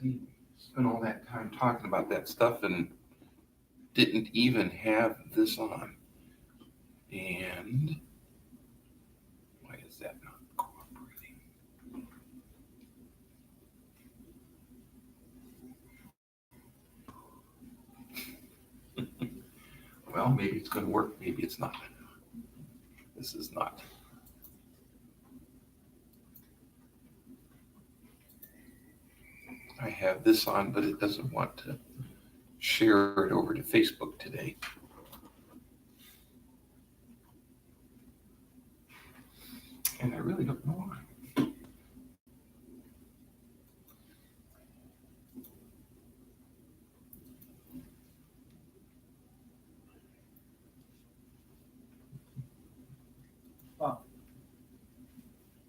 spent all that time talking about that stuff and didn't even have this on. And why is that not cooperating? Well, maybe it's going to work. Maybe it's not. This is not. I have this on, but it doesn't want to share it over to Facebook today. And I really don't know why.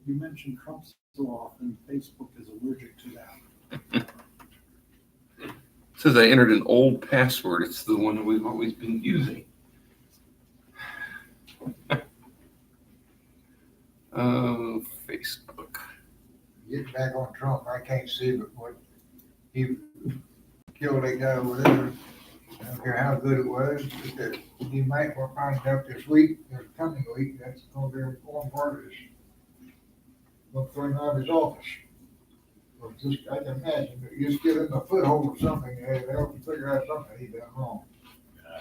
You mentioned Trump so often, Facebook is allergic to that. It says I entered an old password. It's the one that we've always been using. Oh, Facebook. Getting back on Trump, I can't see but what he killed that guy over there. I don't care how good it was, just that he might well find out this week, or coming week, that's gonna be an important part of this. What's going on in his office. Or just, I can imagine, you just give him a foothold or something, they'll figure out something he done wrong.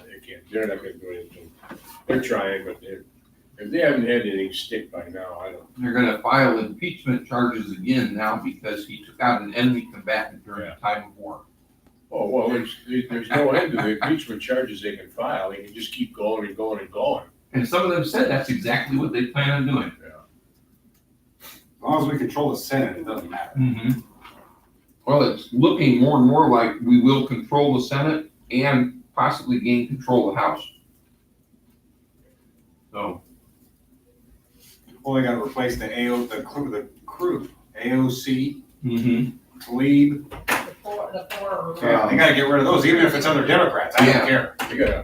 They can't, they're not gonna do anything. They're trying, but if they haven't had anything stick by now, I don't. They're going to file impeachment charges again now because he took out an enemy combatant during the time of war. Oh, well, there's no end to the impeachment charges they can file. They can just keep going and going and going. And some of them said that's exactly what they plan on doing. Yeah. As long as we control the Senate, it doesn't matter. Mm-hmm. Well, it's looking more and more like we will control the Senate and possibly gain control of the House. So. Well, they gotta replace the crew, AOC, Mm-hmm. Tlaib. Yeah, they gotta get rid of those, even if it's other Democrats, I don't care.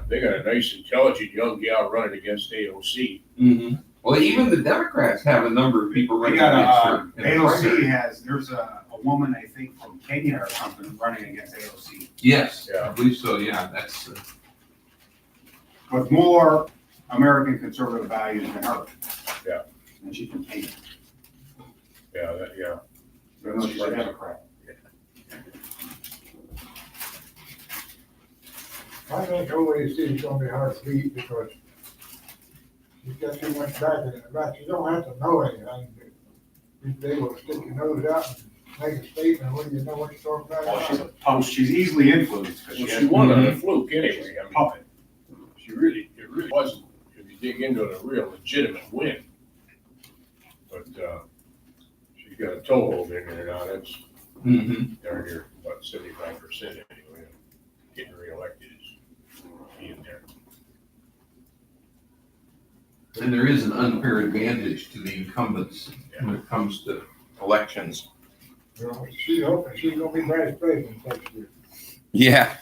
They got a nice, intelligent young gal running against AOC. Mm-hmm. Well, even the Democrats have a number of people They running got against her. in the primary. AOC there's a woman, I think, from Kenya or something running against AOC. Yes, Yeah. I believe so. Yeah, that's. With more American conservative values than her. Yeah. And she's from Kenya. Yeah. Even though she's a Democrat. I think OAC is gonna be hard to beat because he's got too much backing in the back. You don't have to know anything. They will stick your nose out and make a statement, whether you know what you're talking Well, she's about. a punk, she's easily influenced because Well, she she has won on a fluke anyway. I mean, puppet. it really wasn't, if you dig into it, a real legitimate win. But she's got a toehold in there now. That's Mm-hmm. darn near about 75% anyway. Getting reelected is being there. And there is an unfair advantage to the incumbents when it comes to elections. You know, she's hoping she's gonna be vice president next year. Yeah.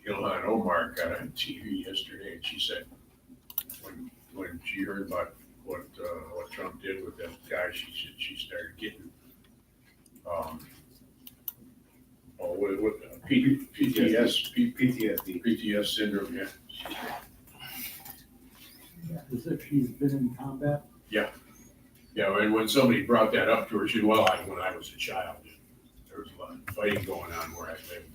Ilhan Omar got on TV yesterday, and she said when she heard about what Trump did with that guy, she said she started getting PTSD syndrome. Yeah. As if she's been in combat. Yeah, and when somebody brought that up to her, she said, "Well, when I was a child, there was a lot of fighting going on where I lived."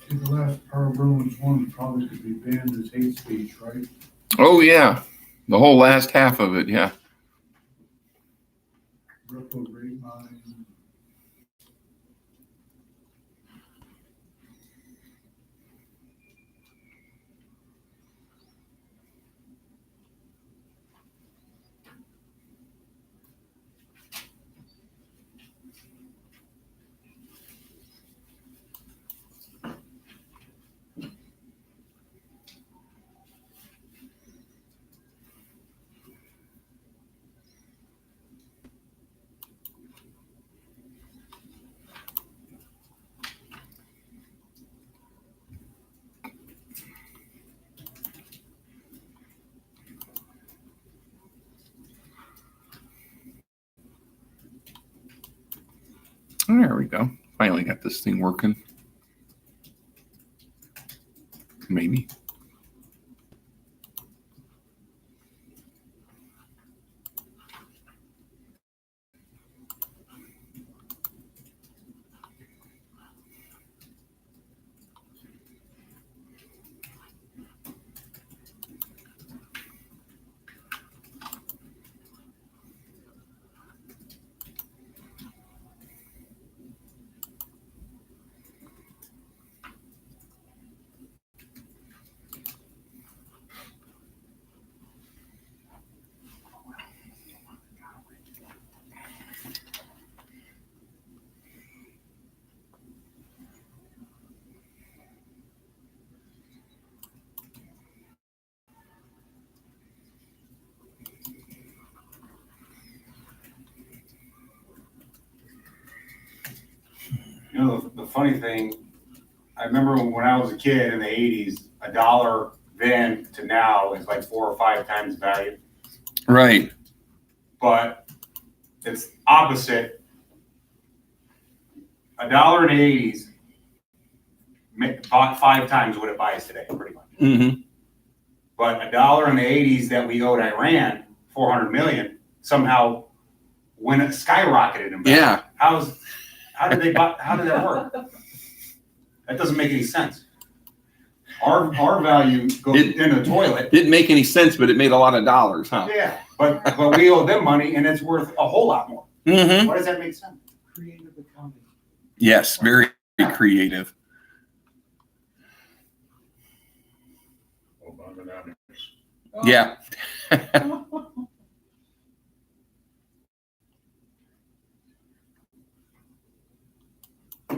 See, the last Power Bruins one probably could be banned as hate speech, right? Oh, yeah. The whole last half of it, yeah. Reprobate mind. There we go. Finally got this thing working. Maybe. You know, the funny thing, I remember when I was a kid in the 80s, $1 then to now is like 4 or 5 times value. Right. But it's opposite. $1 in the 80s bought 5 times what it buys today, pretty much. Mm-hmm. But $1 in the 80s that we owed Iran, 400 million, somehow when it skyrocketed in value. Yeah. How did that work? That doesn't make any sense. Our value goes in the toilet. Didn't make any sense, but it made a lot of dollars, huh? Yeah, but we owe them money and it's worth a whole lot more. Mm-hmm. Why does that make sense? Creative accounting. Yes, very creative. Obamonomics. Yeah.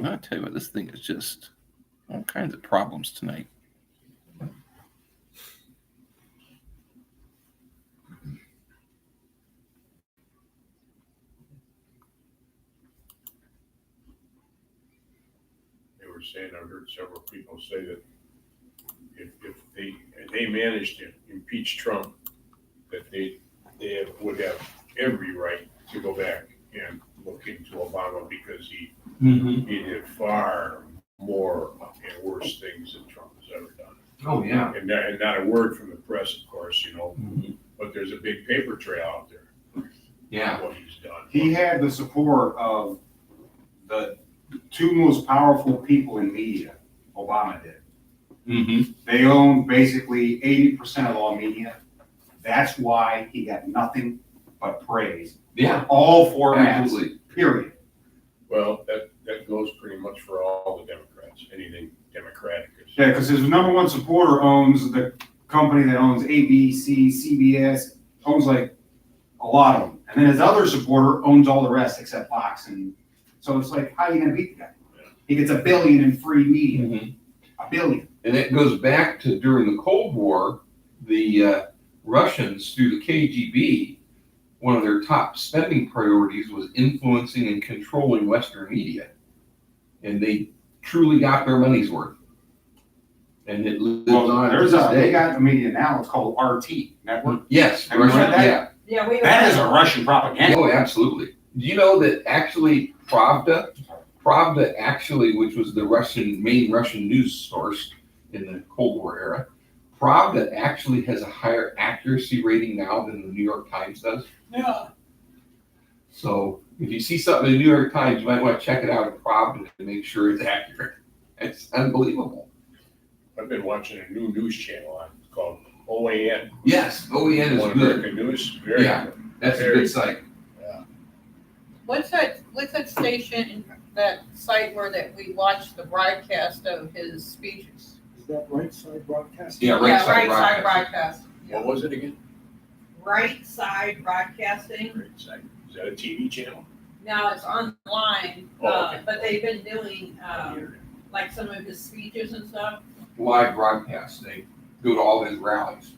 I'll tell you what, this thing is just all kinds of problems tonight. They were saying, I heard several people say that if they managed to impeach Trump, that they would have every right to go back and look into Obama because he did far more and worse things than Trump has ever done. Oh, yeah. And not a word from the press, of course, Mm-hmm. but there's a big paper trail out there. Yeah. What he's done. He had the support of the 2 most powerful people in media. Obama did. Mm-hmm. They own basically 80% of all media. That's why he got nothing but praise. Yeah. All formats. Absolutely. Period. Well, that goes pretty much for all the Democrats, anything Democratic is. Yeah, because his number 1 supporter owns the company that owns ABC, CBS, owns like a lot of them. And then his other supporter owns all the rest except Fox. And so it's like, how are you going to beat the guy? He gets $1 billion in free media. Mm-hmm. $1 billion. And it goes back to during the Cold War, the Russians through the KGB, one of their top spending priorities was influencing and controlling Western media. And they truly got their money's worth. And it lives on to this day. They got a media now, it's called RT, Network. Yes, Have you read Russian, that? yeah. Yeah, That is a Russian propaganda. Oh, absolutely. Do you know that actually Pravda actually, which was the main Russian news source in the Cold War era, Pravda actually has a higher accuracy rating now than the New York Times does. Yeah. So if you see something in the New York Times, you might want to check it out at Pravda to make sure it's accurate. It's unbelievable. I've been watching a new news channel called OAN. Yes, OEN is One good. American News, very Yeah. good. That's a good site. What's that station, that site that we watched the broadcast of his speeches? Is that right side broadcast? Yeah, right side Right Side broadcast. Broadcast. What was it again? Right Side Broadcasting. Is that a TV channel? Now it's online, Oh, okay. but they've been doing like some of his speeches and stuff. Live broadcast. They go to all his rallies.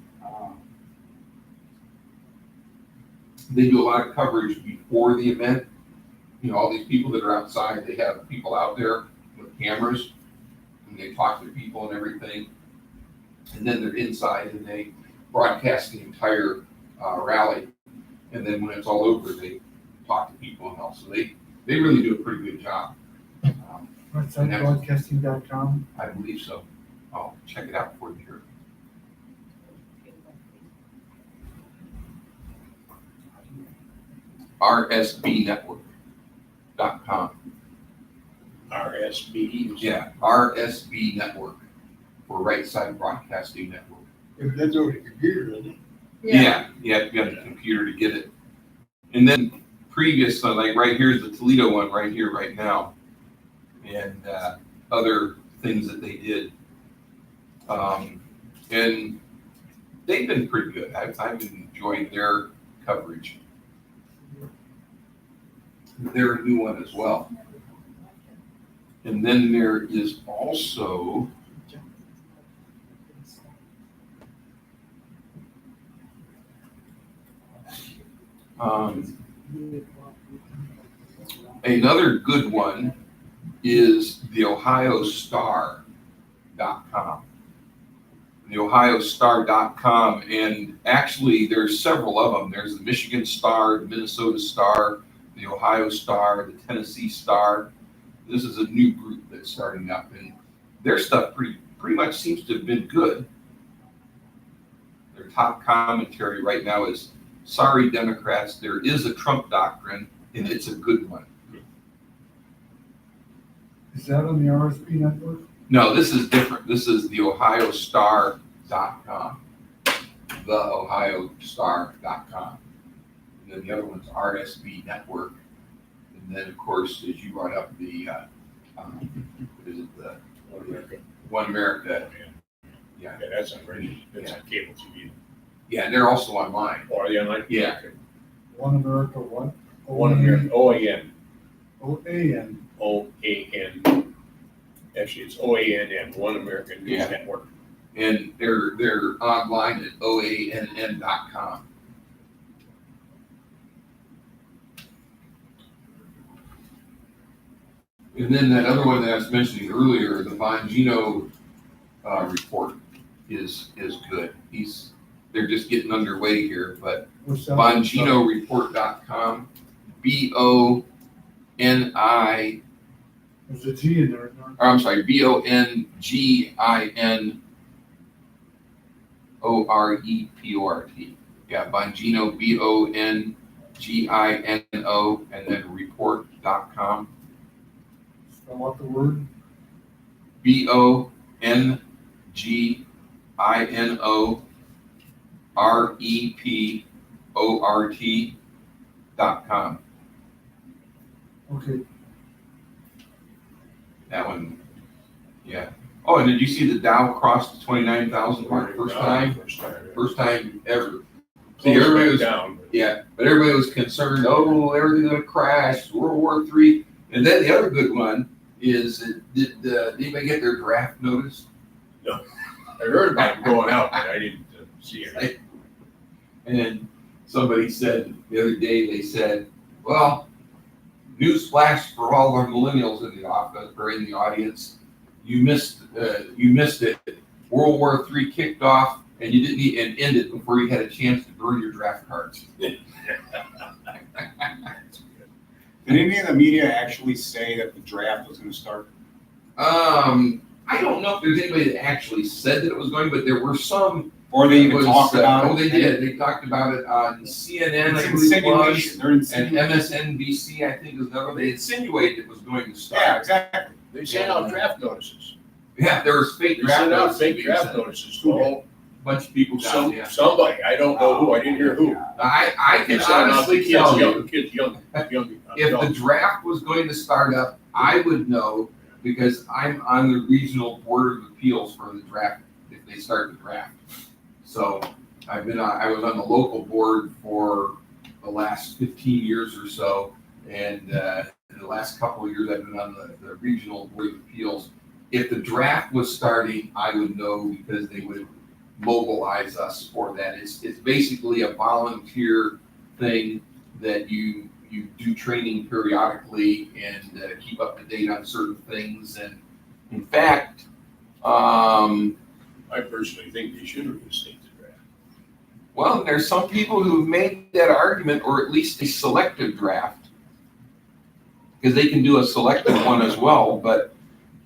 They do a lot of coverage before the event. You know, all these people that are outside, they have people out there with cameras and they talk to people and everything. And then they're inside and they broadcast the entire rally. And then when it's all over, they talk to people and all. So they They really do a pretty good job. Website broadcasting.com. I believe so. I'll check it out for you here. rsbnetwork.com. RSB. Yeah, RSB Network for Right Side Broadcasting Network. If that's on the computer, isn't it? Yeah, you have to be on the computer to get it. And then previous, like right here's the Toledo one right here, right now. And other things that they did. And they've been pretty good. I've enjoyed their coverage. They're a new one as well. And then there is also another good one is the OhioStar.com. The OhioStar.com, and actually there's several of them. There's the Michigan Star, the Minnesota Star, the Ohio Star, the Tennessee Star. This is a new group that's starting up, and their stuff pretty much seems to have been good. Their top commentary right now is, "Sorry, Democrats, there is a Trump doctrine, and it's a good one." Is that on the RSP network? No, this is different. This is the OhioStar.com. The OhioStar.com. And then the other one's RSB Network. And then, of course, as you brought up, the what is it, the One America. One America. Yeah, that's on radio. That's on cable TV. Yeah, and they're also online. Or are they online? Yeah. Okay. One America what? One America. OAN. OAN. OAN. Actually, it's OANN, One American News Yeah. Network. And they're online at OANN.com. And then that other one that I was mentioning earlier, the Bongino report is good. They're just getting underway here, but What's that? BonginoReport.com, BONI, There's a G in there, isn't there? or I'm sorry, BONGINOREPORT. Yeah, Bongino, BONGINO, and then report.com. Spell out the word. BONGINOREPORT.com. Okay. That one, yeah. Oh, and did you see the Dow crossed the 29,000 mark first time? First time ever. See, everybody was, down. yeah, but everybody was concerned, oh, everything's gonna crash, World War III. And then the other good one is, did anybody get their draft notice? I heard about it going out, but I didn't see it. And somebody said the other day, they said, well, newsflash for all our millennials in the office or in the audience, you missed it. World War III kicked off, and you didn't and ended before you had a chance to burn your draft cards. Did any of the media actually say that the draft was gonna start? I don't know if there's anybody that actually said that it was going, but there were some. Or they even was, talked about it? Oh, they did. They talked about it on CNN, It's I believe it was, insinuation. They're and insinuating. MSNBC, I think is another. They insinuated it was going to start. Yeah, exactly. They sent out draft notices. Yeah, there was fake They draft sent out notices fake being draft sent. notices to a whole, Bunch of people down there. somebody, I don't know who, I didn't hear who. I They can sent out to honestly kids, tell you, young, if the adults. draft was going to start up, I would know because I'm on the regional board of appeals for the draft, if they start the draft. So I was on the local board for the last 15 years or so. And in the last couple of years, I've been on the regional board of appeals. If the draft was starting, I would know because they would mobilize us for that. It's basically a volunteer thing that you do training periodically and keep up to date on certain things. And in fact, I personally think they should reinstate the draft. well, there's some people who've made that argument, or at least a selective draft. because they can do a selective one as well, but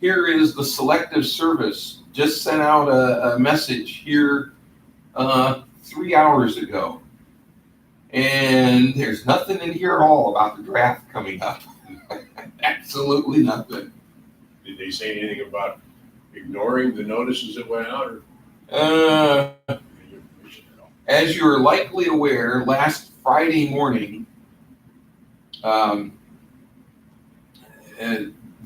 here is the selective service. Just sent out a message here 3 hours ago. And there's nothing in here at all about the draft coming up. Absolutely nothing. Did they say anything about ignoring the notices that went out, or Uh, any information at all? as you're likely aware, last Friday morning,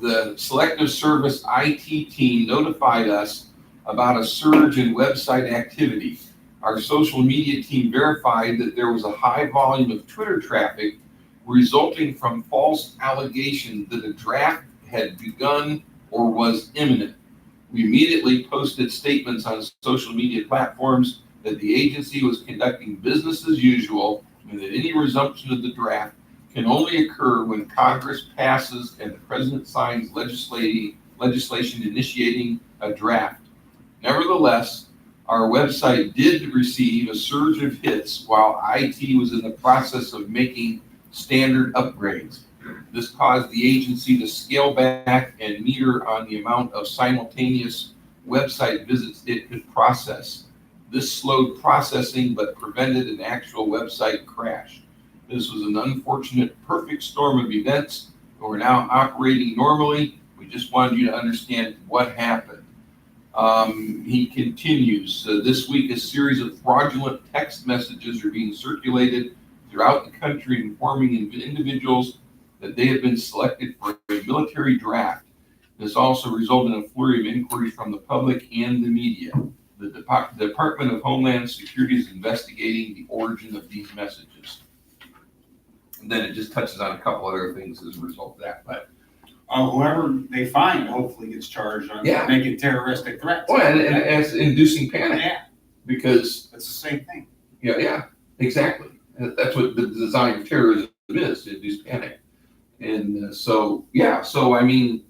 the Selective Service IT team notified us about a surge in website activity. Our social media team verified that there was a high volume of Twitter traffic resulting from false allegations that a draft had begun or was imminent. We immediately posted statements on social media platforms that the agency was conducting business as usual and that any resumption of the draft can only occur when Congress passes and the president signs legislation initiating a draft. Nevertheless, our website did receive a surge of hits while IT was in the process of making standard upgrades. This caused the agency to scale back and meter on the amount of simultaneous website visits it could process. This slowed processing but prevented an actual website crash. This was an unfortunate perfect storm of events, and we're now operating normally. We just wanted you to understand what happened. He continues, this week a series of fraudulent text messages are being circulated throughout the country informing individuals that they have been selected for a military draft. This also resulted in a flurry of inquiries from the public and the media. The Department of Homeland Security is investigating the origin of these messages. And then it just touches on a couple other things as a result of that. But Whoever they find hopefully gets charged on Yeah. making terroristic threats. well, and as inducing panic, Yeah, because it's the same thing. yeah, exactly. That's what the design of terrorism is, to induce panic. And so I mean,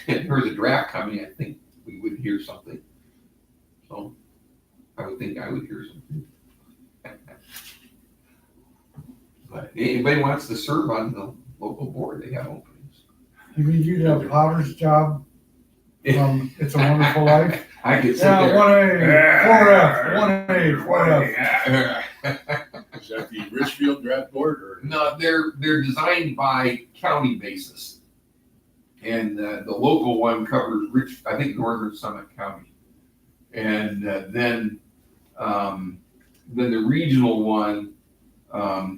if there was a draft coming, I think we would hear something. So I would think I would hear something. But anybody wants to serve on the local board, they have openings. You mean you'd have Potter's job from It's a Wonderful Life? I could sit Yeah, there. 1A, 4F. Is that the Richfield draft board, or? No, they're designed by county basis. And the local one covers I think Northern Summit County. And then the regional one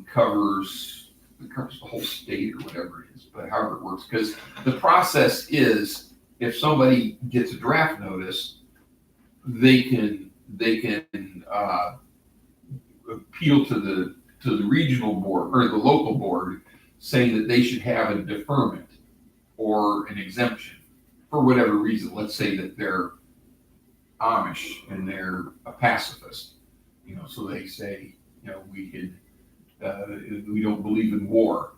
covers the whole state or whatever it is, but however it works. Because the process is, if somebody gets a draft notice, they can appeal to the regional board or the local board, saying that they should have a deferment or an exemption for whatever reason. Let's say that they're Amish and they're a pacifist, so they say, we don't believe in war.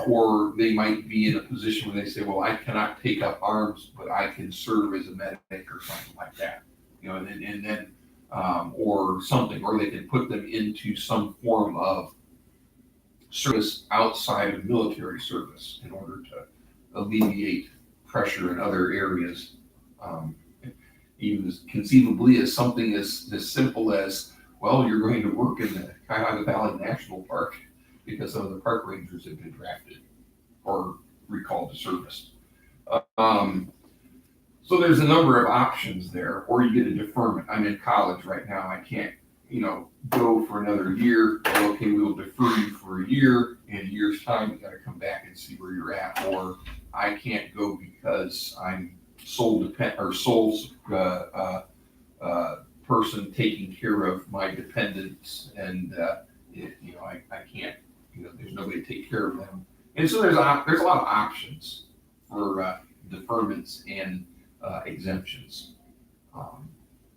Or they might be in a position where they say, well, I cannot take up arms, but I can serve as a medic or something like that. And then or something, or they can put them into some form of service outside of military service in order to alleviate pressure in other areas. Even as conceivably as something as simple as, well, you're going to work in the Cuyahoga Valley National Park because some of the park rangers have been drafted or recalled to service. So there's a number of options there, or you get a deferment. I'm in college right now. I can't, go for another year. Okay, we'll defer you for a year. In a year's time, you got to come back and see where you're at. Or I can't go because I'm sole person taking care of my dependents, and I can't. There's nobody to take care of them. And so there's a lot of options for deferments and exemptions.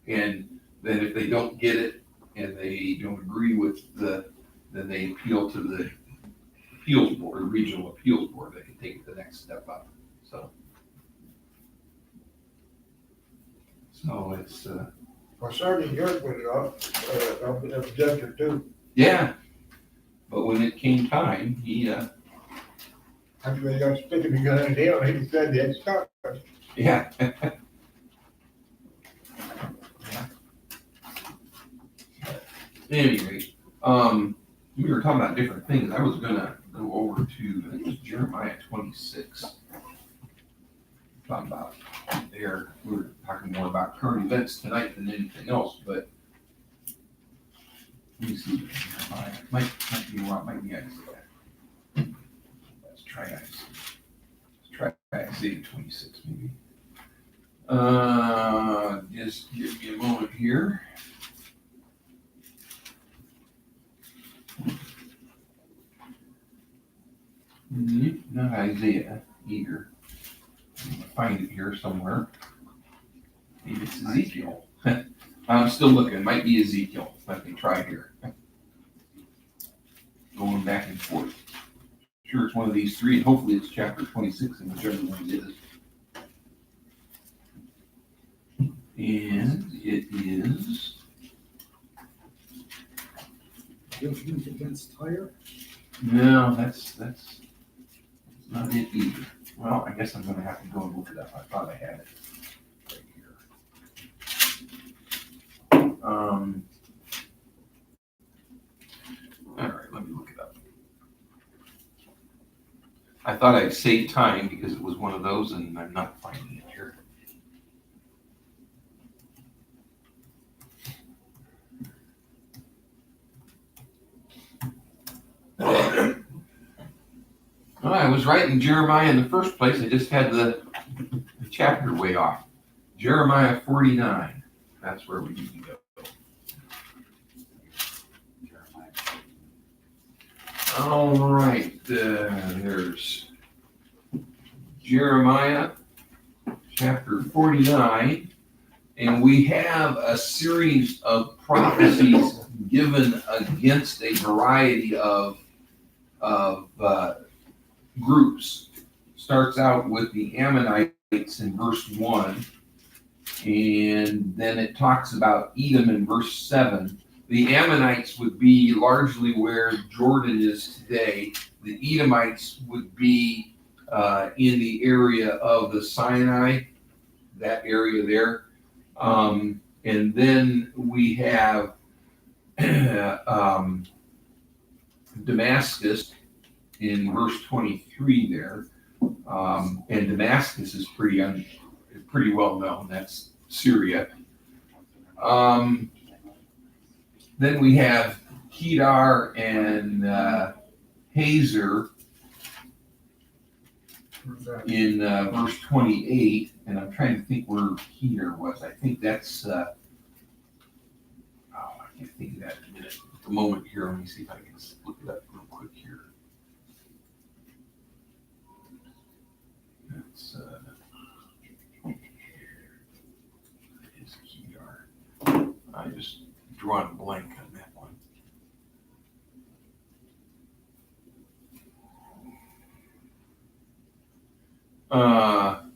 And then if they don't get it and they don't agree with then they appeal to the appeals board, the regional appeals board. They can take it the next step up. So it's Well, Sergeant York was objector too. yeah. But when it came time, he I'm really gonna stick the gun in him, he said that start. Yeah. Anyway, we were talking about different things. I was gonna go over to, I think it was Jeremiah 26. Talking about there, we were talking more about current events tonight than anything else, but let me see. Jeremiah might be wrong, might be Isaiah. Let's try Isaiah. Let's try Isaiah 26 maybe. Just give me a moment here. Not Isaiah either. I'm gonna find it here somewhere. Maybe it's Ezekiel. I'm still looking. Might be Ezekiel. Let me try here. Going back and forth. Sure, it's one of these three, and hopefully it's chapter 26, and whichever one it is. And it is. Judgment against Tyre? No, that's not it either. Well, I guess I'm gonna have to go and look it up. I thought I had it right here. All right, let me look it up. I thought I'd save time because it was one of those, and I'm not finding it here. Well, I was right in Jeremiah in the first place. I just had the chapter way off. Jeremiah 49. That's where we need to go. All right, there's Jeremiah chapter 49, and we have a series of prophecies given against a variety of groups. Starts out with the Ammonites in verse 1, and then it talks about Edom in verse 7. The Ammonites would be largely where Jordan is today. The Edomites would be in the area of the Sinai, that area there. And then we have Damascus in verse 23 there. And Damascus is pretty well known. That's Syria. Then we have Kedar and Hazer in verse 28, and I'm trying to think where Kedar was. I think that's, I can't think of that in a minute. At the moment here, let me see if I can look it up real quick here. That's, is Kedar. I just drawn a blank on that one.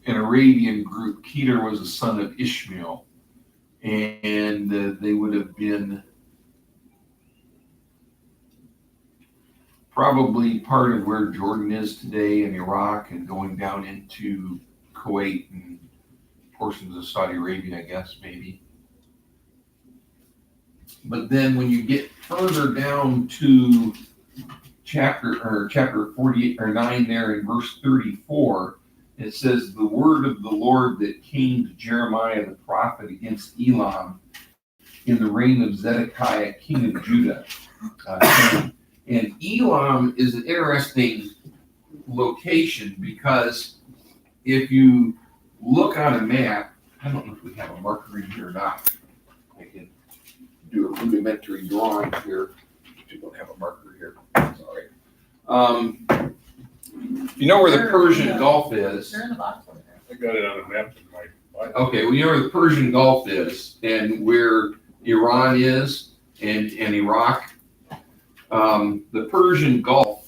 An Arabian group, Kedar was a son of Ishmael, and they would have been probably part of where Jordan is today in Iraq and going down into Kuwait and portions of Saudi Arabia, I guess, maybe. But then when you get further down to chapter 48 or 9 there in verse 34, it says, the word of the Lord that came to Jeremiah the prophet against Elam in the reign of Zedekiah, king of Judah. And Elam is an interesting location because if you look on a map, I don't know if we have a marker in here or not. I can do a rudimentary drawing here. We don't have a marker here. That's all right. You know where the Persian Gulf is? They're in the box over there. I got it on a map in my. Okay, well, you know where the Persian Gulf is and where Iran is and Iraq. The Persian Gulf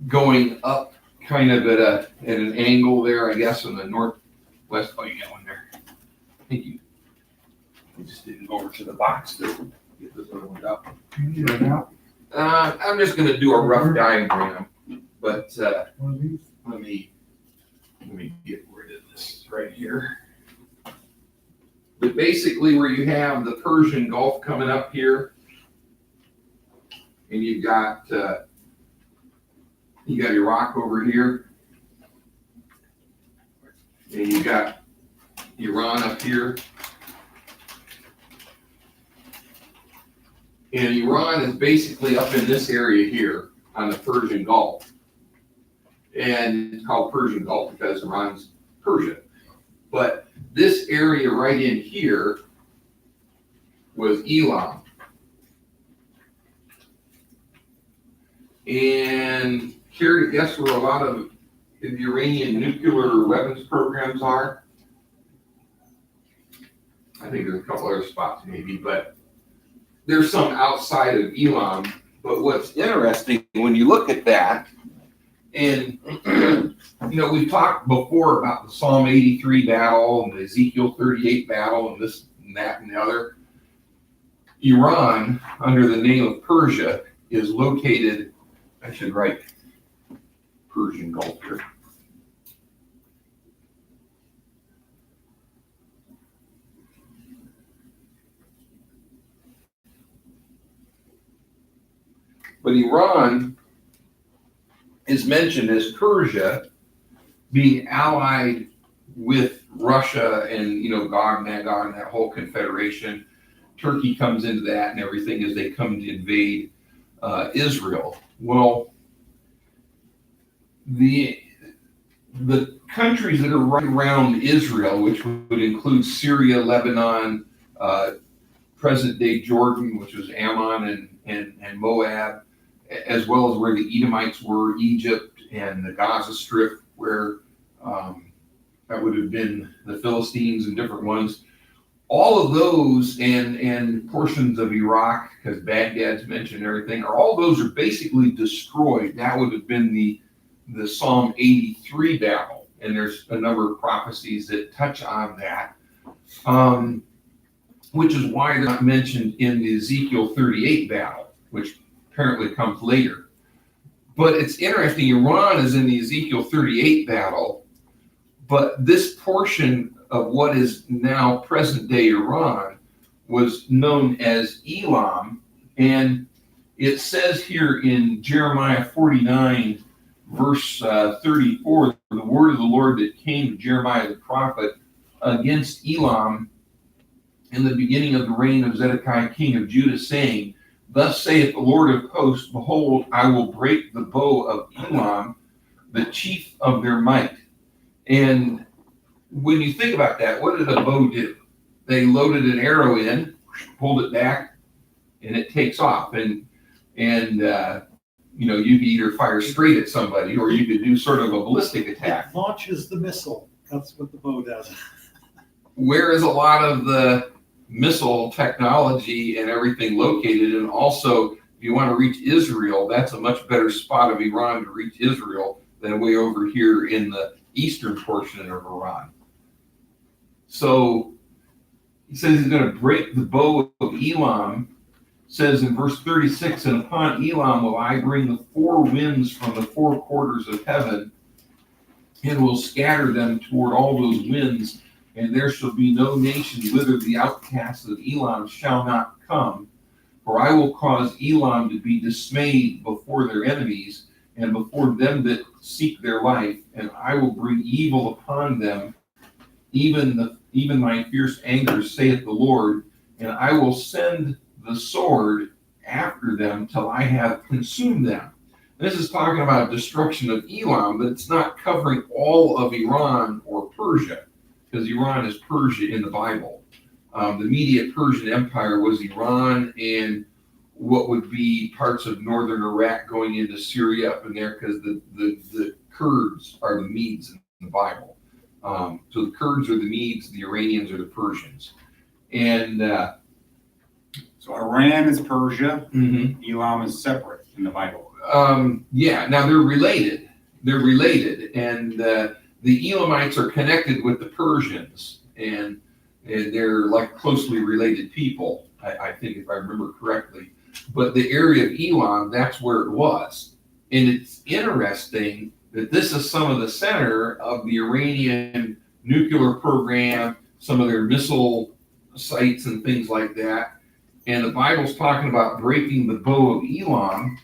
going up kind of at an angle there, I guess, in the northwest. Oh, you got one there. Thank you. I just didn't go over to the box to get this other one up. You need it out? I'm just going to do a rough diagram, but One of these? here. But basically where you have the Persian Gulf coming up here, and you've got Iraq over here, and you've got Iran up here. And Iran is basically up in this area here on the Persian Gulf. And it's called Persian Gulf because Iran's Persia. But this area right in here was Elam. And care to guess where a lot of the Iranian nuclear weapons programs are? I think there's a couple other spots maybe, but there's some outside of Elam. But what's interesting, when you look at that, and we've talked before about the Psalm 83 battle and the Ezekiel 38 battle and this and that and the other. Iran, under the name of Persia, is located, I should write Persian Gulf here. But Iran is mentioned as Persia being allied with Russia and, Gog, Magog, and that whole confederation. Turkey comes into that and everything as they come to invade Israel. Well, the countries that are right around Israel, which would include Syria, Lebanon, present-day Jordan, which was Ammon and Moab, as well as where the Edomites were, Egypt and the Gaza Strip, where that would have been the Philistines and different ones. All of those and portions of Iraq, because Baghdad's mentioned everything, all those are basically destroyed. That would have been the Psalm 83 battle, and there's a number of prophecies that touch on that, which is why they're not mentioned in the Ezekiel 38 battle, which apparently comes later. But it's interesting, Iran is in the Ezekiel 38 battle, but this portion of what is now present-day Iran was known as Elam, and it says here in Jeremiah 49, verse 34, the word of the Lord that came to Jeremiah the prophet against Elam in the beginning of the reign of Zedekiah king of Judah, saying, Thus saith the Lord of hosts, Behold, I will break the bow of Elam, the chief of their might. And when you think about that, what did a bow do? They loaded an arrow in, pulled it back, and it takes off. And you could either fire straight at somebody or you could do sort of a ballistic attack. It launches the missile. That's what the bow does. Where is a lot of the missile technology and everything located? And also, if you want to reach Israel, that's a much better spot of Iran to reach Israel than way over here in the eastern portion of Iran. So he says he's going to break the bow of Elam. Says in verse 36, and upon Elam will I bring the four winds from the four quarters of heaven, and will scatter them toward all those winds, and there shall be no nation whither the outcasts of Elam shall not come. For I will cause Elam to be dismayed before their enemies, and before them that seek their life, and I will bring evil upon them, even my fierce anger, saith the Lord, and I will send the sword after them till I have consumed them. This is talking about destruction of Elam, but it's not covering all of Iran or Persia, because Iran is Persia in the Bible. The immediate Persian Empire was Iran and what would be parts of northern Iraq going into Syria up in there, because the Kurds are the Medes in the Bible. So the Kurds are the Medes, the Iranians are the Persians. And So Iran is Persia, mhm. Elam is separate in the Bible. Now they're related. And the Elamites are connected with the Persians, and they're like closely related people, I think, if I remember correctly. But the area of Elam, that's where it was. And it's interesting that this is some of the center of the Iranian nuclear program, some of their missile sites and things like that. And the Bible's talking about breaking the bow of Elam.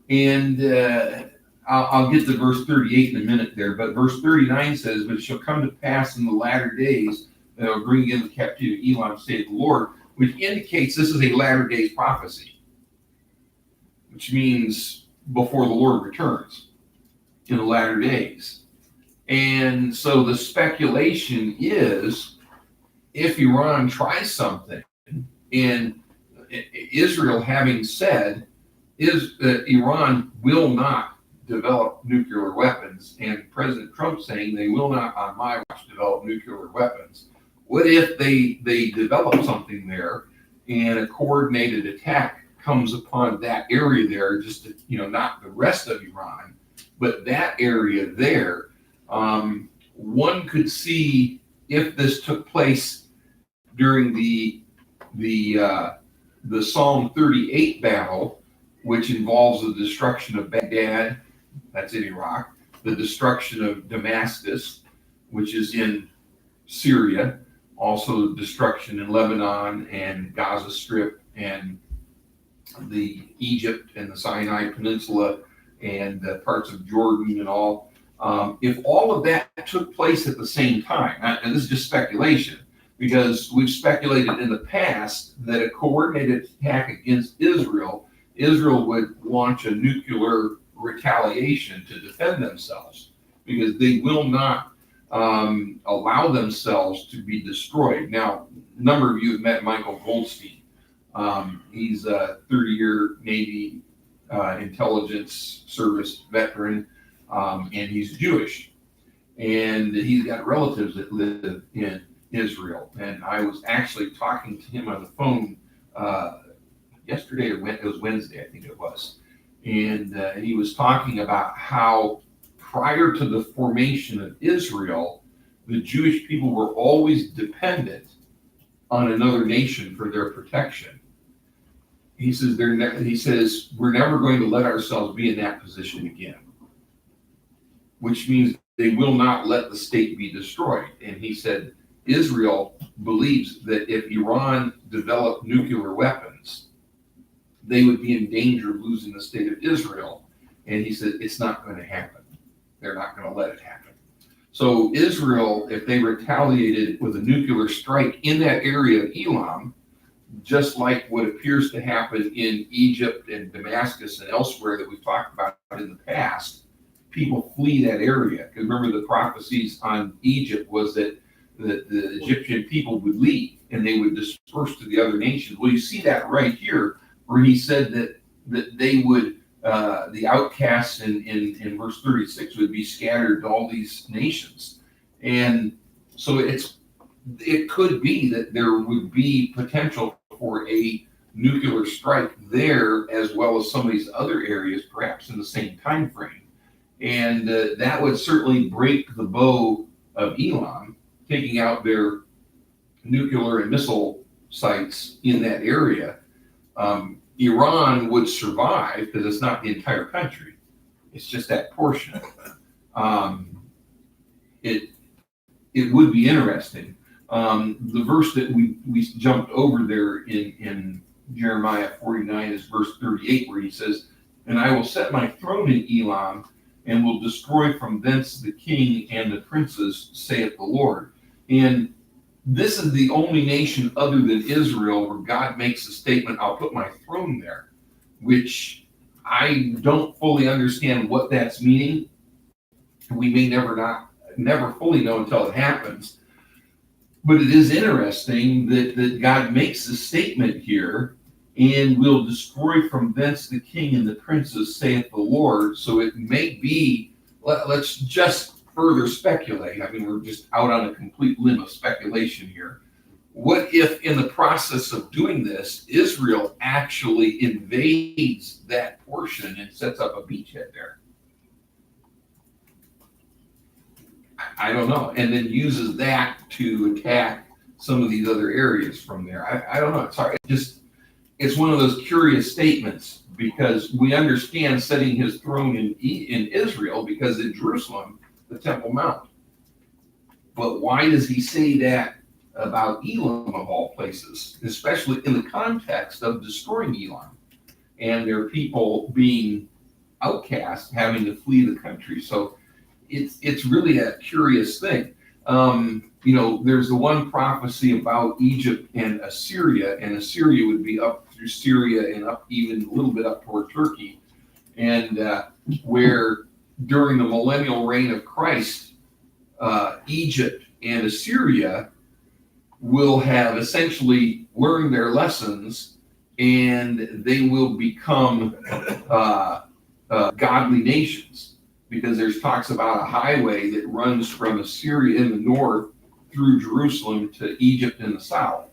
And I'll get to verse 38 in a minute there, but verse 39 says, "But it shall come to pass in the latter days that I will bring again the captivity of Elam, saith the Lord," which indicates this is a latter days prophecy, which means before the Lord returns in the latter days. And so the speculation is, if Iran tries something, and Israel having said, is that Iran will not develop nuclear weapons, and President Trump saying they will not on my watch develop nuclear weapons. What if they develop something there and a coordinated attack comes upon that area there, just to, not the rest of Iran, but that area there? One could see if this took place during the Psalm 38 battle, which involves the destruction of Baghdad, that's in Iraq, the destruction of Damascus, which is in Syria, also destruction in Lebanon and Gaza Strip and the Egypt and the Sinai Peninsula and parts of Jordan and all. If all of that took place at the same time, and this is just speculation, because we've speculated in the past that a coordinated attack against Israel would launch a nuclear retaliation to defend themselves, because they will not allow themselves to be destroyed. Now, a number of you have met Michael Goldstein. He's a 30-year Navy intelligence service veteran, and he's Jewish. And he's got relatives that live in Israel. And I was actually talking to him on the phone yesterday, or it was Wednesday, I think it was. And he was talking about how prior to the formation of Israel, the Jewish people were always dependent on another nation for their protection. He says we're never going to let ourselves be in that position again, which means they will not let the state be destroyed. And he said Israel believes that if Iran developed nuclear weapons, they would be in danger of losing the state of Israel. And he said it's not going to happen. They're not going to let it happen. So Israel, if they retaliated with a nuclear strike in that area of Elam, just like what appears to happen in Egypt and Damascus and elsewhere that we've talked about in the past, people flee that area. Because remember, the prophecies on Egypt was that the Egyptian people would leave and they would disperse to the other nations. Well, you see that right here, where he said that they would, the outcasts in verse 36 would be scattered to all these nations. And so it could be that there would be potential for a nuclear strike there, as well as some of these other areas, perhaps in the same time frame. And that would certainly break the bow of Elam, taking out their nuclear and missile sites in that area. Iran would survive because it's not the entire country. It's just that portion. It would be interesting. The verse that we jumped over there in Jeremiah 49 is verse 38, where he says, "And I will set my throne in Elam, and will destroy from thence the king and the princes, saith the Lord." And this is the only nation other than Israel where God makes the statement, "I'll put my throne there," which I don't fully understand what that's meaning. We may never fully know until it happens. But it is interesting that God makes the statement here, "and will destroy from thence the king and the princes, saith the Lord." So it may be, let's just further speculate. I mean, we're just out on a complete limb of speculation here. What if in the process of doing this, Israel actually invades that portion and sets up a beachhead there? I don't know. And then uses that to attack some of these other areas from there. I don't know. It's hard. It's one of those curious statements, because we understand setting his throne in Israel, because in Jerusalem, the Temple Mount. But why does he say that about Elam of all places, especially in the context of destroying Elam and their people being outcast, having to flee the country? So it's really a curious thing. There's the one prophecy about Egypt and Assyria would be up through Syria and up even a little bit up toward Turkey, and where during the millennial reign of Christ, Egypt and Assyria will have essentially learned their lessons, and they will become godly nations, because there's talks about a highway that runs from Assyria in the north through Jerusalem to Egypt in the south,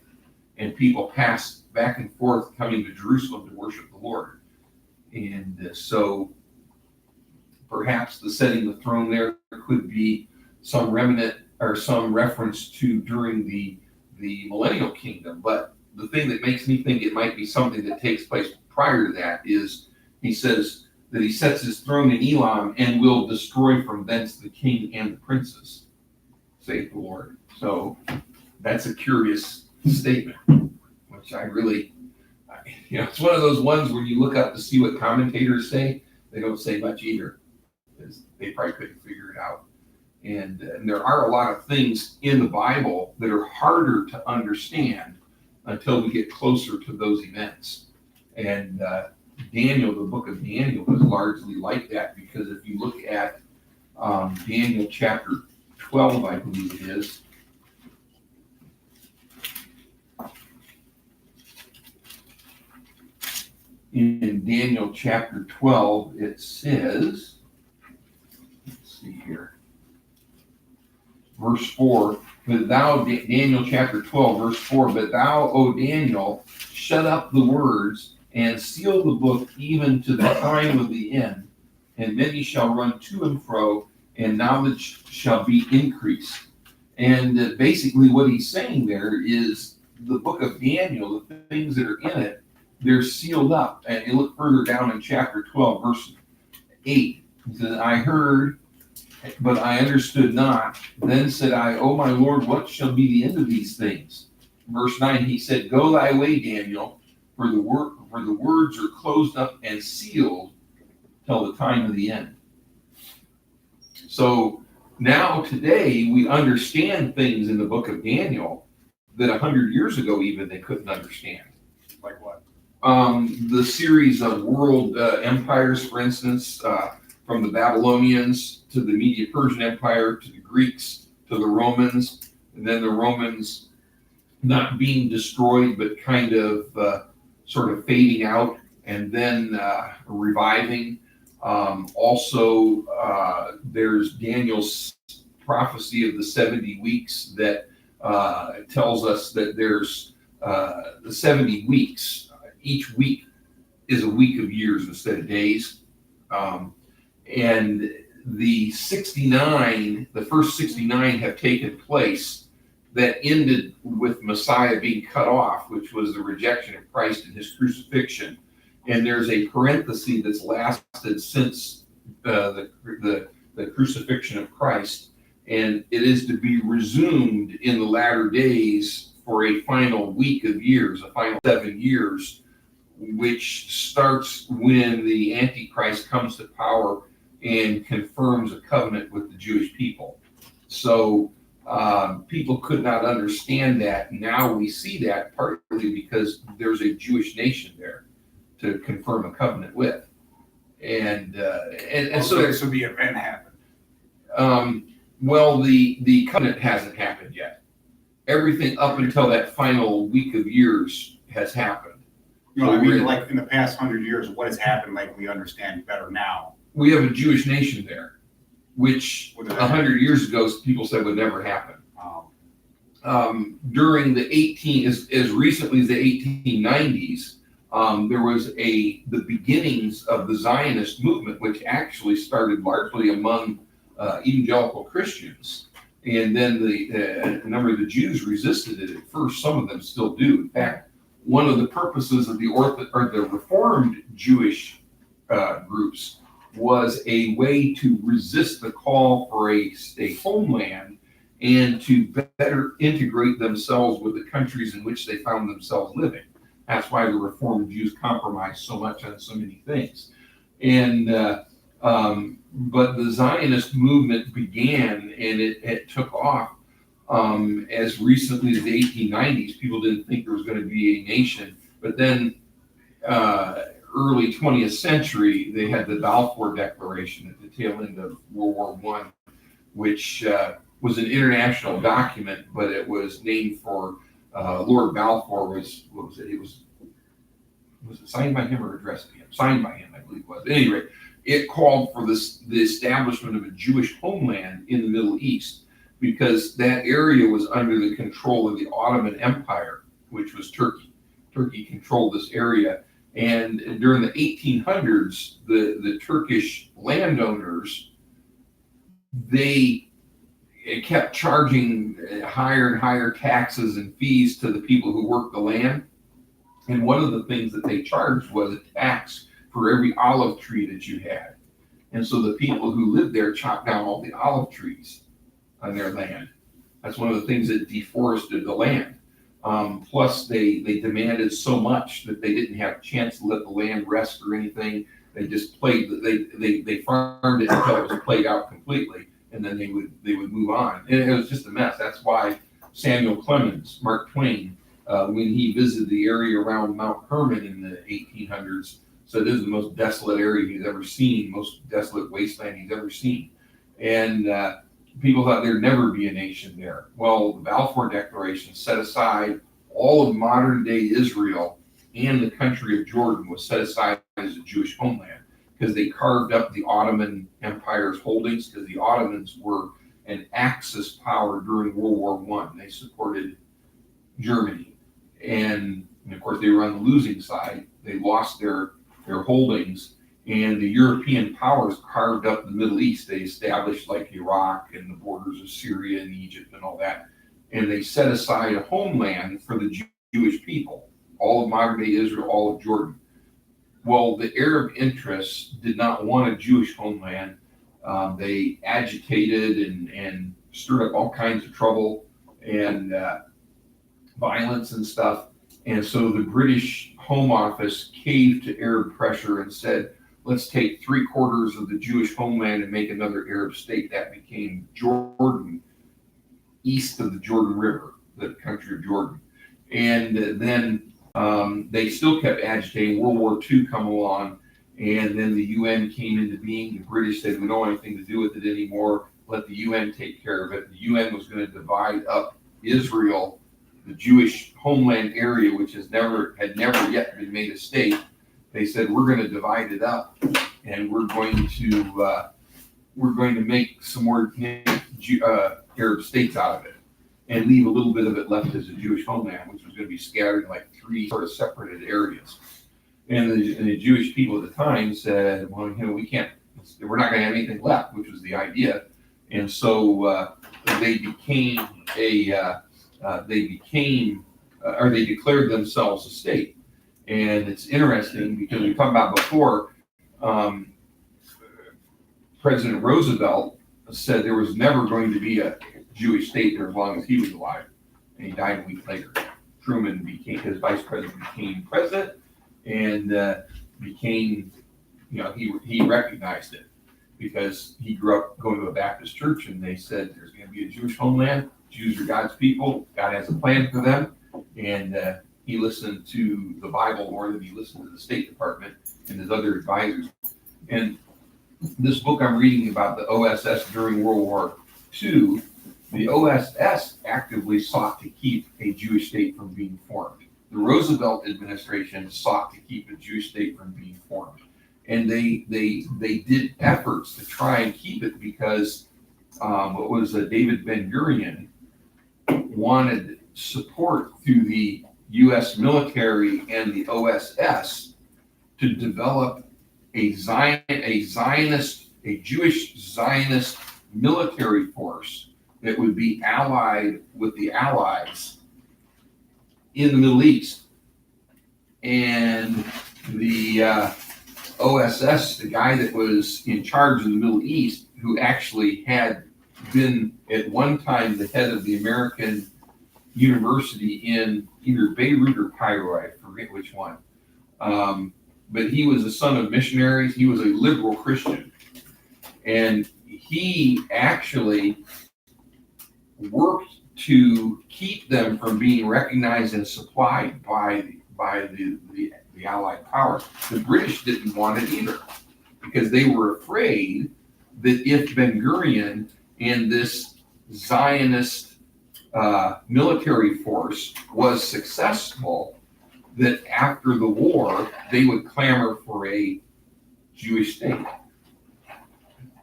and people pass back and forth coming to Jerusalem to worship the Lord. And so perhaps the setting the throne there could be some remnant or some reference to during the millennial kingdom. But the thing that makes me think it might be something that takes place prior to that is he says that he sets his throne in Elam and will destroy from thence the king and the princes, saith the Lord. So that's a curious statement, which I really, it's one of those ones where you look up to see what commentators say. They don't say much either, because they probably couldn't figure it out. And there are a lot of things in the Bible that are harder to understand until we get closer to those events. And Daniel, the book of Daniel, was largely like that, because if you look at Daniel chapter 12, I believe it is. In Daniel chapter 12, it says, let's see here, verse 4, but thou, Daniel chapter 12, verse 4, but thou, O Daniel, shut up the words and seal the book even to the time of the end, and many shall run to and fro, and knowledge shall be increased. And basically what he's saying there is the book of Daniel, the things that are in it, they're sealed up. And you look further down in chapter 12, verse 8, he says, I heard, but I understood not. Then said I, O my Lord, what shall be the end of these things? Verse 9, he said, go thy way, Daniel, for the words are closed up and sealed till the time of the end. So now today we understand things in the book of Daniel that 100 years ago even they couldn't understand. Like what? The series of world empires, for instance, from the Babylonians to the Medo-Persian Empire to the Greeks to the Romans, and then the Romans not being destroyed but kind of sort of fading out and then reviving. Also, there's Daniel's prophecy of the 70 weeks that tells us that there's the 70 weeks. Each week is a week of years instead of days. And the 69, the first 69 have taken place that ended with Messiah being cut off, which was the rejection of Christ and his crucifixion. And there's a parenthesis that's lasted since the crucifixion of Christ. And it is to be resumed in the latter days for a final week of years, a final 7 years, which starts when the Antichrist comes to power and confirms a covenant with the Jewish people. So people could not understand that. Now we see that partly because there's a Jewish nation there to confirm a covenant with. And so the event happened. well, the covenant hasn't happened yet. Everything up until that final week of years has happened. I mean, like in the past 100 years, what has happened, like we understand better now. We have a Jewish nation there, which 100 years ago people said would never happen. During the as recently as the 1890s, there was the beginnings of the Zionist movement, which actually started largely among evangelical Christians. And then a number of the Jews resisted it at first. Some of them still do. In fact, one of the purposes of the Reformed Jewish groups was a way to resist the call for a homeland and to better integrate themselves with the countries in which they found themselves living. That's why the Reformed Jews compromised so much on so many things. And but the Zionist movement began, and it took off as recently as the 1890s. People didn't think there was going to be a nation, but then early 20th century, they had the Balfour Declaration at the tail end of World War One, which was an international document, but it was named for Lord Balfour. What was it? Was it signed by him or addressed to him? Signed by him, I believe it was. At any rate, it called for the establishment of a Jewish homeland in the Middle East, because that area was under the control of the Ottoman Empire, which was Turkey. Turkey controlled this area. And during the 1800s, the Turkish landowners, they kept charging higher and higher taxes and fees to the people who worked the land. And one of the things that they charged was a tax for every olive tree that you had. And so the people who lived there chopped down all the olive trees on their land. That's one of the things that deforested the land. Plus, they demanded so much that they didn't have a chance to let the land rest or anything. They just they farmed it until it was played out completely, and then they would move on. And it was just a mess. That's why Samuel Clemens, Mark Twain, when he visited the area around Mount Hermon in the 1800s, said this is the most desolate area he's ever seen, most desolate wasteland he's ever seen. And people thought there'd never be a nation there. Well, the Balfour Declaration set aside all of modern day Israel, and the country of Jordan was set aside as a Jewish homeland, because they carved up the Ottoman Empire's holdings, because the Ottomans were an Axis power during World War One. They supported Germany. And of course, they were on the losing side. They lost their holdings. And the European powers carved up the Middle East. They established like Iraq and the borders of Syria and Egypt and all that. And they set aside a homeland for the Jewish people, all of modern day Israel, all of Jordan. Well, the Arab interests did not want a Jewish homeland. They agitated and stirred up all kinds of trouble and violence and stuff. And so the British Home Office caved to Arab pressure and said, let's take 3/4 of the Jewish homeland and make another Arab state. That became Jordan, east of the Jordan River, the country of Jordan. And then they still kept agitating. World War II come along, and then the UN came into being. The British said, we don't want anything to do with it anymore. Let the UN take care of it. The UN was going to divide up Israel, the Jewish homeland area, which had never yet been made a state. They said, we're going to divide it up, and we're going to make some more Arab states out of it, and leave a little bit of it left as a Jewish homeland, which was going to be scattered in like 3 sort of separated areas. And the Jewish people at the time said, well, we can't, we're not going to have anything left, which was the idea. And so they declared themselves a state. And it's interesting because we talked about before, President Roosevelt said there was never going to be a Jewish state there as long as he was alive, and he died a week later. Truman his vice president became president, and became, he recognized it because he grew up going to a Baptist church, and they said there's going to be a Jewish homeland. Jews are God's people. God has a plan for them, and he listened to the Bible more than he listened to the State Department and his other advisors. And this book I'm reading about the OSS during World War II, the OSS actively sought to keep a Jewish state from being formed. The Roosevelt administration sought to keep a Jewish state from being formed. And they did efforts to try and keep it because David Ben-Gurion wanted support through the U.S. military and the OSS to develop a Jewish Zionist military force that would be allied with the Allies in the Middle East. And the OSS, the guy that was in charge of the Middle East, who actually had been at one time the head of the American University in either Beirut or Cairo, I forget which one. But he was the son of missionaries. He was a liberal Christian. And he actually worked to keep them from being recognized and supplied by the Allied powers. The British didn't want it either, because they were afraid that if Ben Gurion and this Zionist military force was successful, that after the war they would clamor for a Jewish state.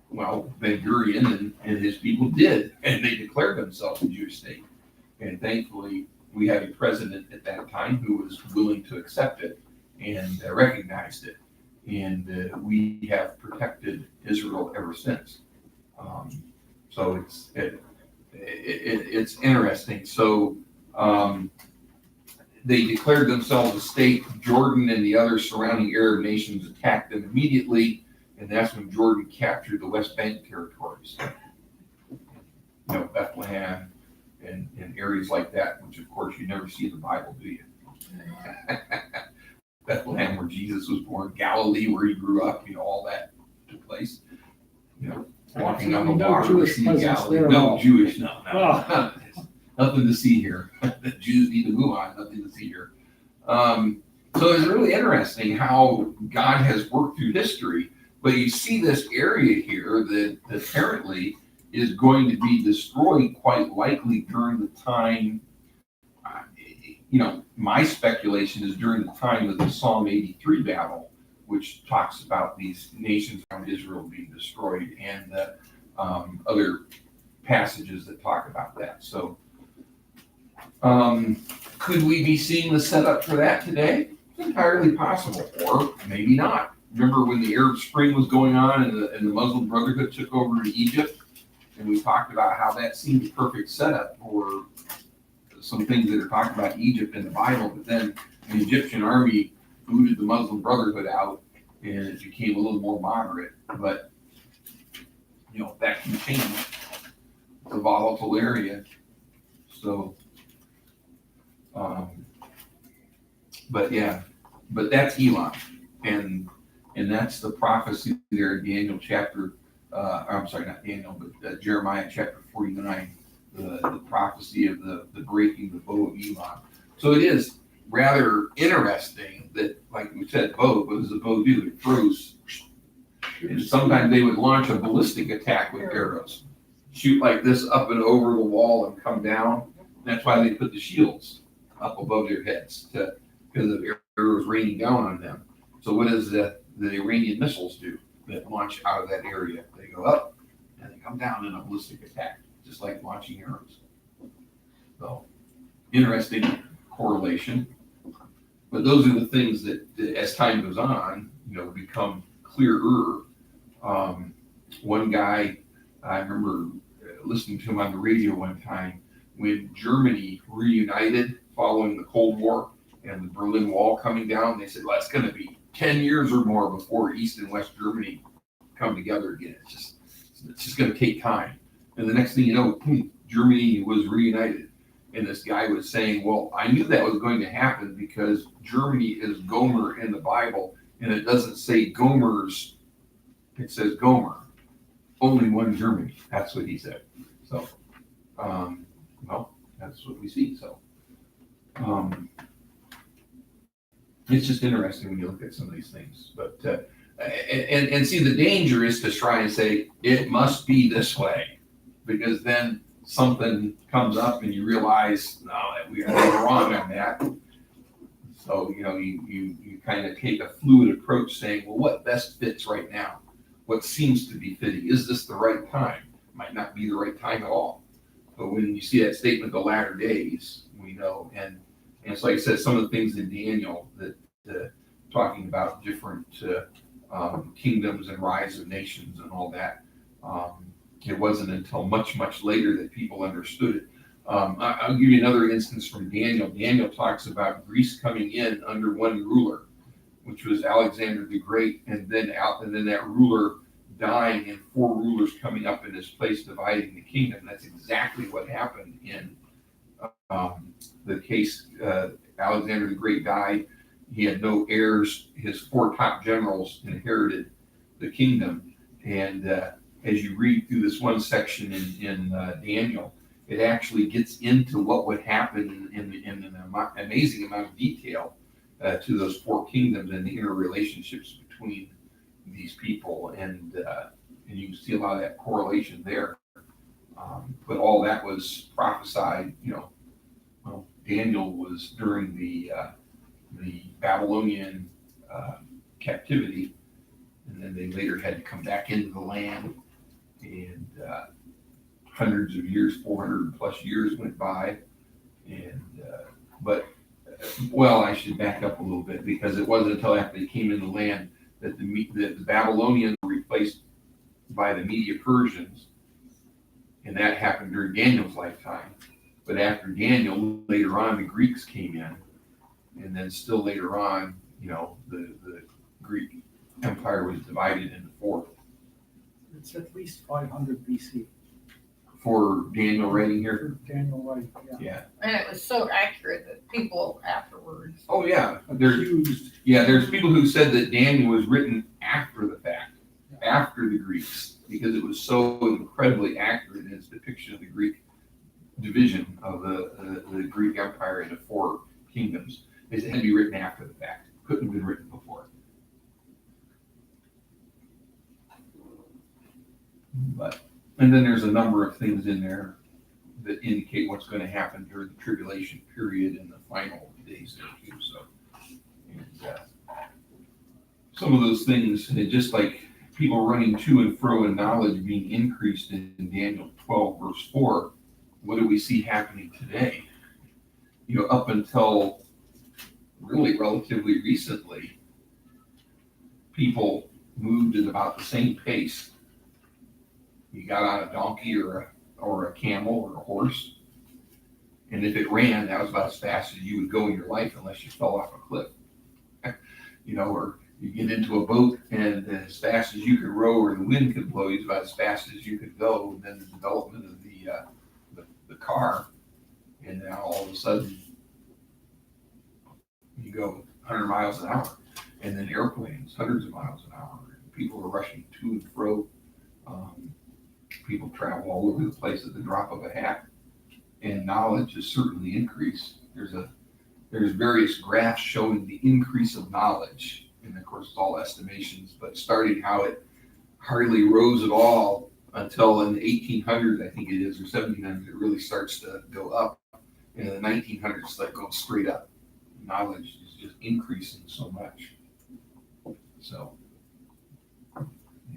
Well, Ben Gurion and his people did, and they declared themselves a Jewish state. And thankfully, we had a president at that time who was willing to accept it and recognized it. And we have protected Israel ever since. So it's interesting. So they declared themselves a state. Jordan and the other surrounding Arab nations attacked them immediately. And that's when Jordan captured the West Bank territories. Bethlehem and areas like that, which of course you never see in the Bible, do you? Bethlehem, where Jesus was born, Galilee, where he grew up, all that took place. Walking on the water, Jewish see presence Galilee. there at No all. Jewish, no. Oh. Nothing to see here. The Jews need to move on, nothing to see here. So it's really interesting how God has worked through history. But you see this area here that apparently is going to be destroyed quite likely during the time, my speculation is during the time of the Psalm 83 battle, which talks about these nations around Israel being destroyed, and the other passages that talk about that. So could we be seeing the setup for that today? It's entirely possible, or maybe not. Remember when the Arab Spring was going on and the Muslim Brotherhood took over in Egypt? And we talked about how that seemed a perfect setup for some things that are talked about Egypt in the Bible. But then the Egyptian army booted the Muslim Brotherhood out and it became a little more moderate. But, that can change. It's a volatile area. So, but that's Elam. And that's the prophecy there in Daniel chapter, I'm sorry, not Daniel, but Jeremiah chapter 49, the prophecy of the breaking the bow of Elam. So it is rather interesting that, like we said, bow, what does the bow do? It throws, and sometimes they would launch a ballistic attack with arrows, shoot like this up and over the wall and come down. That's why they put the shields up above their heads, because of arrows raining down on them. So what does the Iranian missiles do that launch out of that area? They go up and they come down in a ballistic attack, just like launching arrows. So interesting correlation. But those are the things that as time goes on, become clearer. One guy, I remember listening to him on the radio one time, when Germany reunited following the Cold War and the Berlin Wall coming down, they said, well, it's going to be 10 years or more before East and West Germany come together again. It's just going to take time. And the next thing you know, Germany was reunited. And this guy was saying, well, I knew that was going to happen because Germany is Gomer in the Bible, and it doesn't say Gomers, it says Gomer. Only one Germany. That's what he said. So, that's what we see. So, it's just interesting when you look at some of these things. But and see, the danger is to try and say it must be this way, because then something comes up and you realize, no, we are wrong on that. So you kind of take a fluid approach, saying, well, what best fits right now? What seems to be fitting? Is this the right time? Might not be the right time at all. But when you see that statement, the latter days, we know. And it's like I said, some of the things in Daniel that talking about different kingdoms and rise of nations and all that. It wasn't until much, much later that people understood it. I'll give you another instance from Daniel. Daniel talks about Greece coming in under one ruler, which was Alexander the Great, and then that ruler dying and 4 rulers coming up in his place, dividing the kingdom. That's exactly what happened in the case. Alexander the Great died. He had no heirs. His 4 top generals inherited the kingdom. And as you read through this one section in Daniel, it actually gets into what would happen in an amazing amount of detail to those 4 kingdoms and the interrelationships between these people. And you can see a lot of that correlation there. But all that was prophesied, well, Daniel was during the Babylonian captivity, and then they later had to come back into the land, and hundreds of years, 400 plus years went by, and well, I should back up a little bit, because it wasn't until after they came in the land that the Babylonians were replaced by the Medo-Persians, and that happened during Daniel's lifetime. But after Daniel, later on, the Greeks came in, and then still later on, the Greek Empire was divided into 4. It's at least 500 BC. For Daniel writing here? For Daniel writing, yeah. Yeah. And it was so accurate that people afterwards. Oh, yeah. Accused. There's people who said that Daniel was written after the fact, after the Greeks, because it was so incredibly accurate in its depiction of the Greek division of the Greek Empire into 4 kingdoms. It had to be written after the fact. Couldn't have been written before. And then there's a number of things in there that indicate what's going to happen during the tribulation period in the final days there too. So, and some of those things, just like people running to and fro in knowledge being increased in Daniel 12 verse 4, what do we see happening today? Up until really relatively recently, people moved at about the same pace. You got on a donkey or a camel or a horse, and if it ran, that was about as fast as you would go in your life, unless you fell off a cliff. Or you get into a boat, and as fast as you could row or the wind could blow, you about as fast as you could go. And then the development of the car, and now all of a sudden you go 100 miles an hour, and then airplanes, hundreds of miles an hour. People are rushing to and fro. People travel all over the place at the drop of a hat, and knowledge has certainly increased. There's various graphs showing the increase of knowledge, and of course it's all estimations, but starting how it hardly rose at all until in the 1800s, I think it is, or 1700s, it really starts to go up, and in the 1900s it's like going straight up. Knowledge is just increasing so much. So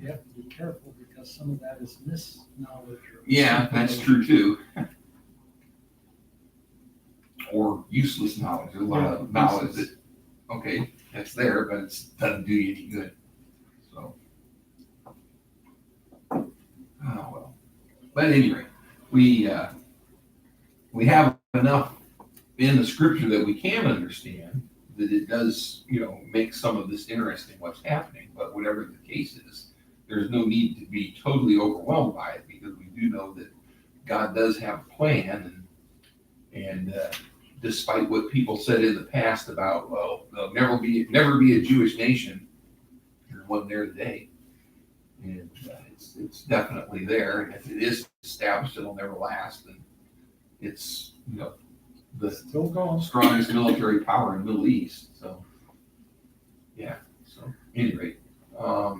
You have to be careful because some of that is misknowledge. yeah, that's true too. Or useless knowledge. There's a lot of knowledge that, okay, that's there, but it doesn't do you any good. So, oh well. But at any rate, we have enough in the scripture that we can understand that it does, make some of this interesting what's happening. But whatever the case is, there's no need to be totally overwhelmed by it, because we do know that God does have a plan, and despite what people said in the past about, well, there'll never be a Jewish nation, there's one there today, and it's definitely there. And if it is established, it'll never last, and it's the Still going. strongest military power in the Middle East. So yeah. So at any rate, I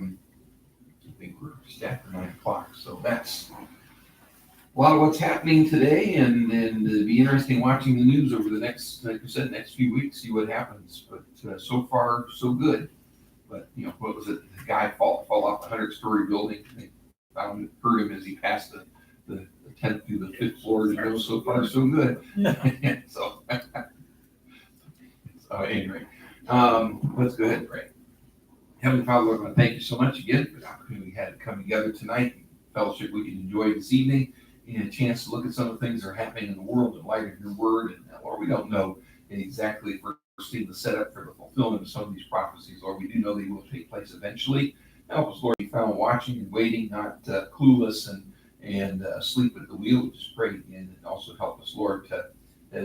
think we're just after 9 o'clock. So that's a lot of what's happening today, and it'll be interesting watching the news over the next, like I said, next few weeks, see what happens. But so far, so good. But what was it? The guy fall off a 100-story building. They heard him as he passed the 10th through the 5th floor. So far, so good. Yeah. So anyway, let's go ahead and pray. Heavenly Father, Lord, I want to thank you so much again for the opportunity we had to come together tonight, fellowship we can enjoy this evening, and a chance to look at some of the things that are happening in the world in light of your word. And Lord, we don't know exactly if we're seeing the setup for the fulfillment of some of these prophecies. Lord, we do know they will take place eventually. Help us, Lord, be found watching and waiting, not clueless and asleep at the wheel. We just pray again, and also help us, Lord, to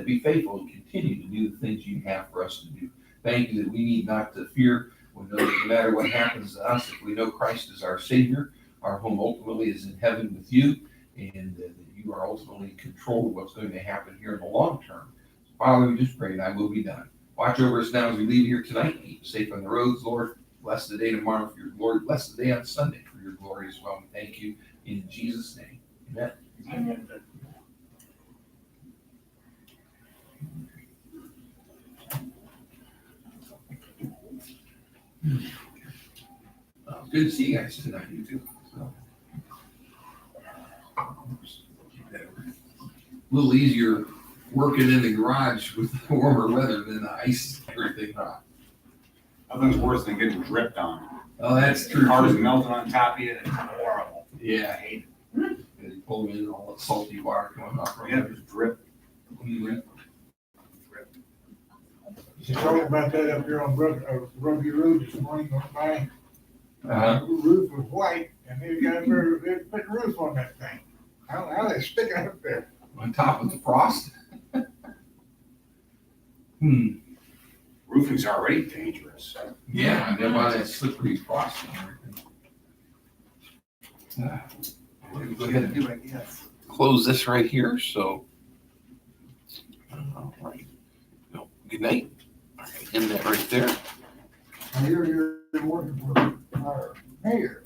be faithful and continue to do the things you have for us to do. Thank you that we need not to fear. We know that no matter what happens to us, if we know Christ is our Savior, our home ultimately is in heaven with you, and that you are ultimately in control of what's going to happen here in the long term. So, Father, we just pray thy will be done. Watch over us now as we leave here tonight. Keep us safe on the roads, Lord. Bless the day tomorrow for your glory. Bless the day on Sunday for your glory as well. We thank you in Jesus' name. Amen. Good to see you guys tonight. You too. So, a little easier working in the garage with warmer weather than the ice and everything. Nothing's worse than getting dripped on. Oh, that's true. Cars melting on top of you, it's horrible. Yeah. I hate You pull in all that salty water coming off it. from Yeah, it. just drip. Mhm. You talked about that up here on Rugby Road this morning, going by. Uh-huh. The roof was white, and they got they're putting roof on that thing. How they stick it up there? On top of the frost. Roofing's already dangerous. Yeah, and then why that slippery frost and everything. We'll go ahead and do, I guess. close this right here, so. All right. No, good night. All right, end that right there. Now, you're working for our mayor.